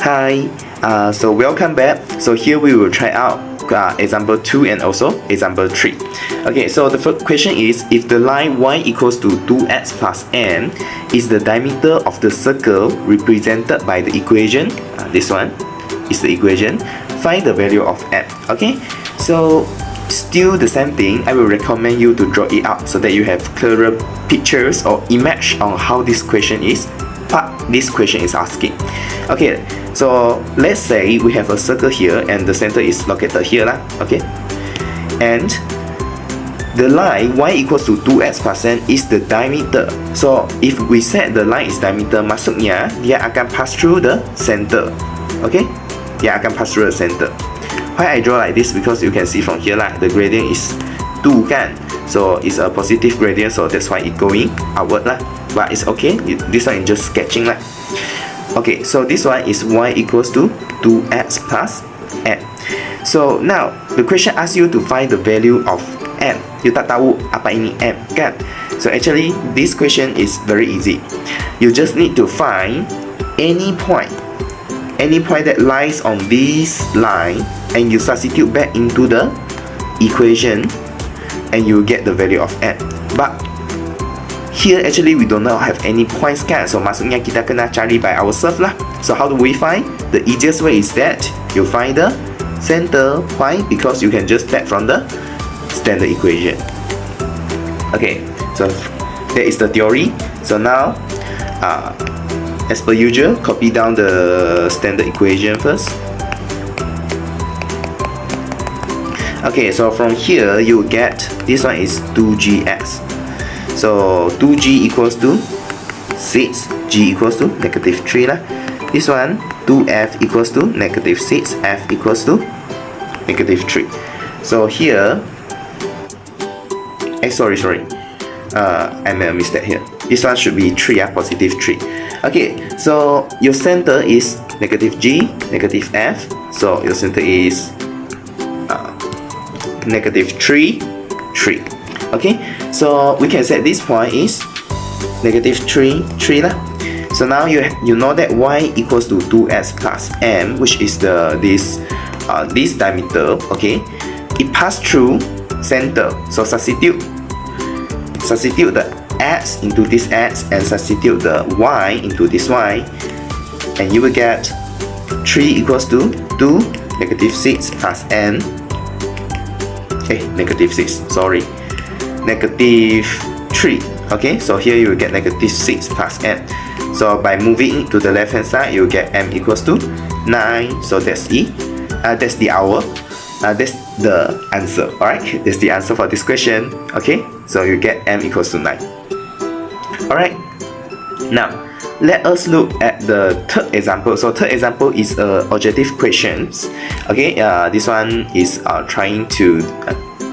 Hi, so welcome back. So here we will try out example 2 and also example 3. Okay, so the first question is, if the line y equals to 2x plus m is the diameter of the circle represented by the equation, this one is the equation, find the value of m. Okay, so still the same thing, I will recommend you to draw it out so that you have clearer pictures or image on how this question is asking. Okay, so let's say we have a circle here and the center is located here lah. Okay, and the line y equals to 2x plus n is the diameter. So if we set the line is diameter, maksudnya dia akan pass through the center. Okay, dia akan pass through the center. Why I draw like this? Because you can see from here lah, the gradient is 2 kan, so it's a positive gradient, so that's why it going outward lah. But it's okay, this one is just sketching lah. Okay, so this one is y equals to 2x plus m. So now the question asks you to find the value of m. You tak tahu apa ini m kan? So actually this question is very easy. You just need to find any point that lies on this line, and you substitute back into the equation and you get the value of m. But here actually we do not have any points kan, so maksudnya kita kena cari by ourselves lah. So how do we find? The easiest way is that you find the center. Why? Because you can just take from the standard equation. Okay, so that is the theory. So now as per usual, copy down the standard equation first. Okay, so from here you get this one is 2gx. So 2g equals to 6, g equals to -3 lah. This one 2f equals to -6, f equals to -3. So here, sorry, I made a mistake here. This one should be 3, positive 3. Okay, so your center is -g, -f. So your center is -3, 3. Okay, so we can set this point is -3, 3 lah. So now you know that y equals to 2x plus m, which is this diameter. Okay, it passed through center. So substitute the x into this x and substitute the y into this y, and you will get 3 equals to 2, -6 plus m. -6, sorry, -3. Okay, so here you will get -6 plus m. So by moving it to the left hand side, you will get m equals to 9. So that's the answer. Alright, that's the answer for this question. Okay, so you get m equals to 9. Alright, now let us look at the third example. So third example is objective questions. Okay, this one is trying to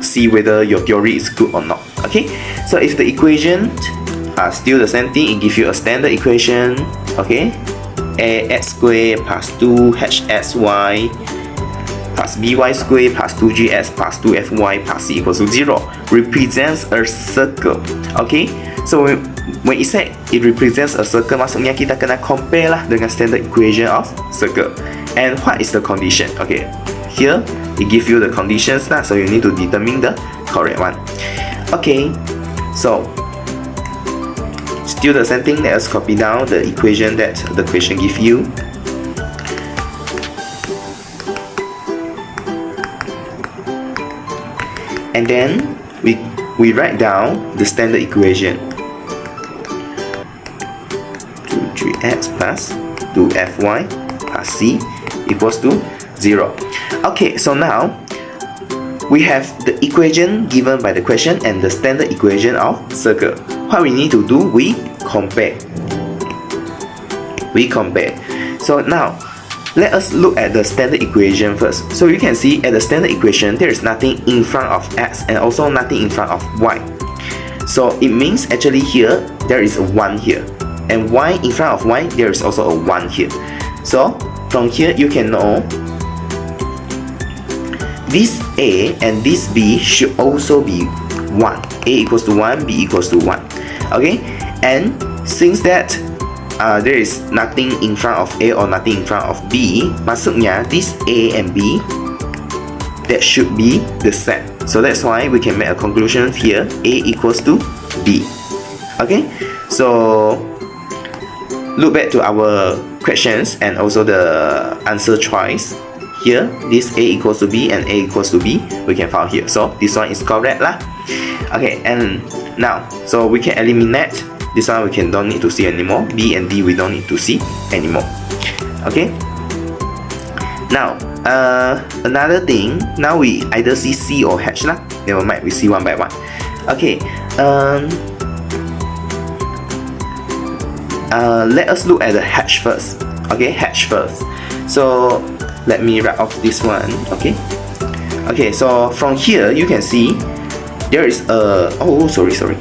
see whether your theory is good or not. Okay, so if the equation are still the same thing, it gives you a standard equation. Okay, ax squared plus 2hxy plus by squared plus 2gx plus 2fy plus c equals to 0 represents a circle. Okay, so when it said it represents a circle, maksudnya kita kena compare lah dengan standard equation of circle. And what is the condition? Okay, here it gives you the conditions lah, so you need to determine the correct one. Okay, so still the same thing, let us copy down the equation that the question gives you. And then we write down the standard equation. 2gx plus 2fy plus c equals to 0. Okay, so now we have the equation given by the question and the standard equation of circle. What we need to do, we compare. So now let us look at the standard equation first. So you can see at the standard equation there is nothing in front of x and also nothing in front of y. So it means actually here there is a 1 here, and y in front of y there is also a 1 here. So from here you can know this a and this b should also be 1. A equals to 1, b equals to 1. Okay, and since that there is nothing in front of A or nothing in front of B, maksudnya this A and B, that should be the set. So that's why we can make a conclusion here, A equals to B. Okay, so look back to our questions and also the answer choice. Here, this A equals to B and A equals to B, we can find here. So this one is correct lah. Okay, and now, so we can eliminate this one. We don't need to see anymore. B and D we don't need to see anymore. Okay. Now, another thing. Now we either see C or H lah. Never mind, we see one by one. Okay. Let us look at the H first. Okay, H first. So let me write off this one. Okay. Okay. So from here you can see there is a sorry.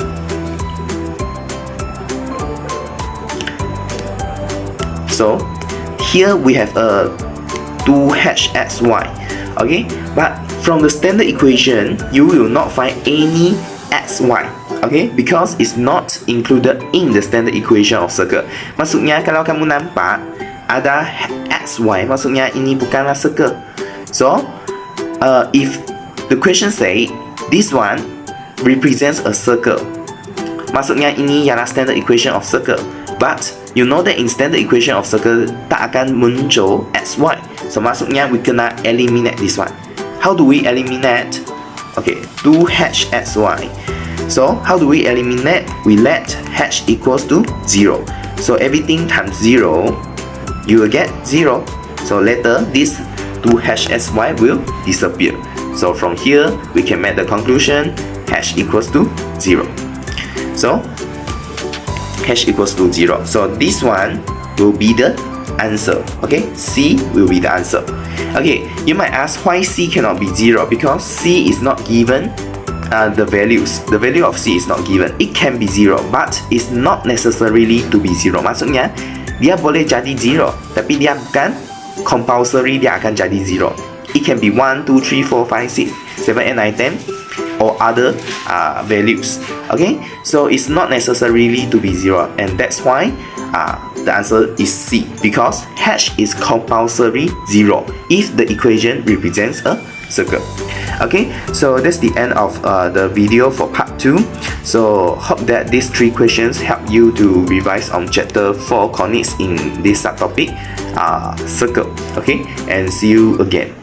So here we have a 2HXY. Okay, but from the standard equation you will not find any XY. Okay, because it's not included in the standard equation of circle. Maksudnya kalau kamu nampak ada XY, maksudnya ini bukanlah circle. So if the question say this one represents a circle, maksudnya ini ialah standard equation of circle. But you know that in standard equation of circle tak akan muncul XY. So maksudnya we kena eliminate this one. How do we eliminate? Okay, 2HXY. So how do we eliminate? We let H equals to 0. So everything times 0, you will get 0. So later this 2HXY will disappear. So from here we can make the conclusion H equals to 0. So H equals to 0. So this one will be the answer. Okay, C will be the answer. Okay, you might ask why C cannot be 0, because C is not given the values. The value of C is not given. It can be 0, but it's not necessarily to be 0. Maksudnya dia boleh jadi 0, tapi dia bukan compulsory dia akan jadi 0. It can be 1, 2, 3, 4, 5, 6, 7, 8, 9, 10 or other values. Okay, so it's not necessarily to be 0, and that's why the answer is C, because H is compulsory 0 if the equation represents a circle. Okay, so that's the end of the video for part 2. So hope that these 3 questions help you to revise on chapter 4 conics in this subtopic circle. Okay, and see you again.